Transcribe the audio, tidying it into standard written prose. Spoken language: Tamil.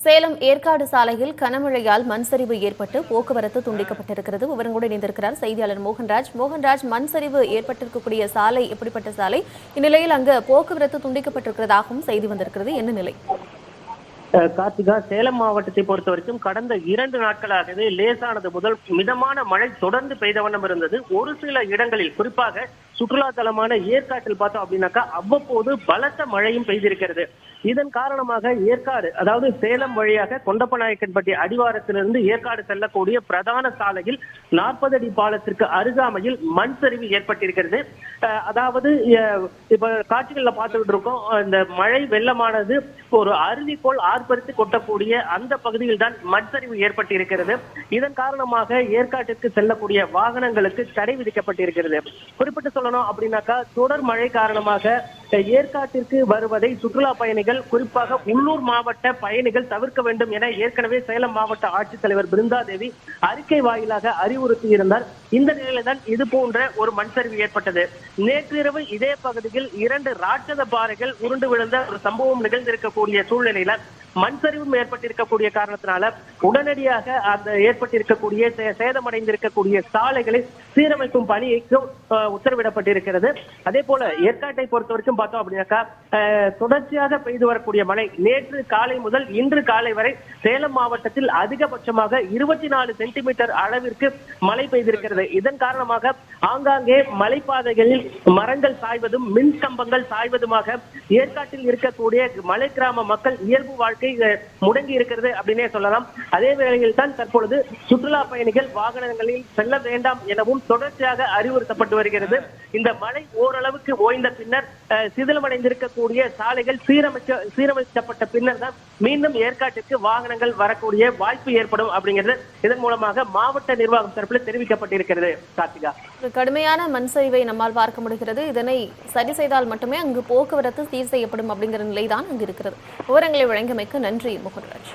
சேலம் ஏற்காடு சாலையில் கனமழையால் மண் சரிவு ஏற்பட்டு போக்குவரத்து துண்டிக்கப்பட்டிருக்கிறது. விவரங்களோடு இணைந்திருக்கிறார் செய்தியாளர் மோகன்ராஜ். மோகன்ராஜ், மண் சரிவு ஏற்பட்டிருக்கக்கூடிய சாலை எப்படிப்பட்ட சாலை? இந்நிலையில் அங்கு போக்குவரத்து துண்டிக்கப்பட்டிருக்கிறதாகவும் செய்தி வந்திருக்கிறது. என்ன நிலை? கார்த்திகா, சேலம் மாவட்டத்தை பொறுத்த வரைக்கும் கடந்த 2 நாட்களாகவே லேசானது முதல் மிதமான மழை தொடர்ந்து பெய்த வண்ணம் இருந்தது. ஒரு சில இடங்களில், குறிப்பாக சுற்றுலா தலமான ஏற்காட்டில் பார்த்தோம் அப்படின்னாக்கா அவ்வப்போது பலத்த மழையும் பெய்திருக்கிறது. இதன் காரணமாக ஏற்காடு, அதாவது சேலம் வழியாக கொண்டப்பநாயக்கன்பட்டி அடிவாரத்திலிருந்து ஏற்காடு செல்லக்கூடிய பிரதான சாலையில் 40 அடி பாலத்திற்கு அருகாமையில் மண் சரிவு ஏற்பட்டிருக்கிறது. அதாவது இப்ப காட்சிகள்ல பார்த்துக்கிட்டு இருக்கோம். இந்த மழை வெள்ளமானது ஒரு அருவிக்கோள் ஆர்ப்பரித்து கொட்டக்கூடிய அந்த பகுதியில் தான் மண் சரிவு ஏற்பட்டிருக்கிறது. இதன் காரணமாக ஏற்காட்டிற்கு செல்லக்கூடிய வாகனங்களுக்கு தடை விதிக்கப்பட்டிருக்கிறது. குறிப்பிட்டு சொல்லணும் அப்படின்னாக்கா, தொடர் மழை காரணமாக ஏற்காட்டிற்கு வருவதை சுற்றுலா பயணிகள், குறிப்பாக உள்ளூர் மாவட்ட பயணிகள் தவிர்க்க வேண்டும் என ஏற்கனவே சேலம் மாவட்ட ஆட்சித்தலைவர் பிருந்தாதேவி அறிக்கை வாயிலாக அறிவுறுத்தி இருந்தார். இந்த நிலையில தான் இது போன்ற ஒரு மண் சரிவு ஏற்பட்டது. நேற்றிரவு இதே பகுதியில் 2 ராட்சத பாறைகள் உருண்டு விழுந்த ஒரு சம்பவம் நிகழ்ந்திருக்கக்கூடிய சூழ்நிலையில மண் சரிவும் ஏற்பட்டிருக்கக்கூடிய காரணத்தினால உடனடியாக அந்த ஏற்பட்டிருக்கக்கூடிய சேதமடைந்திருக்கக்கூடிய சாலைகளை சீரமைக்கும் பணிக்கு உத்தரவிடப்பட்டிருக்கிறது. அதே போல ஏற்காட்டை பொறுத்த வரைக்கும் பார்த்தோம் அப்படின்னாக்கா, தொடர்ச்சியாக பெய்து வரக்கூடிய மழை நேற்று காலை முதல் இன்று காலை வரை சேலம் மாவட்டத்தில் அதிகபட்சமாக 24 சென்டிமீட்டர் அளவிற்கு மழை பெய்திருக்கிறது. இதன் காரணமாக ஆங்காங்கே மலைப்பாதைகளில் மரங்கள் சாய்வதும் மின் கம்பங்கள் சாய்வதுமாக ஏற்காட்டில் இருக்கக்கூடிய மலை கிராம மக்கள் இயல்பு வாழ்க்கை முடங்கி இருக்கிறது அப்படின்னே சொல்லலாம். அதே வேளையில் தான் தற்பொழுது சுற்றுலா பயணிகள் வாகனங்களில் செல்ல வேண்டாம் எனவும் தொடர்ச்சியாக அறிவுறுத்தப்பட்டு வருகிறது. இந்த மழை ஓரளவுக்கு ஓய்ந்த பின்னர் சிதிலமடைந்திருக்கக்கூடிய சாலைகள் சீரமைக்கப்பட்ட பின்னர் தான் மீண்டும் ஏற்காட்டிற்கு வாகனங்கள் வரக்கூடிய வாய்ப்பு ஏற்படும் அப்படிங்கிறது இதன் மூலமாக மாவட்ட நிர்வாகம் தரப்பில் தெரிவிக்கப்பட்டிருக்கிறது. கார்த்திகா, கடுமையான மண் சரிவை நம்மால் பார்க்க முடிகிறது. இதனை சரி செய்தால் மட்டுமே அங்கு போக்குவரத்து சீர் செய்யப்படும் அப்படிங்கிற நிலைதான் அங்கு இருக்கிறது. விவரங்களை வழங்கியமைக்கு நன்றி மோகன்ராஜ்.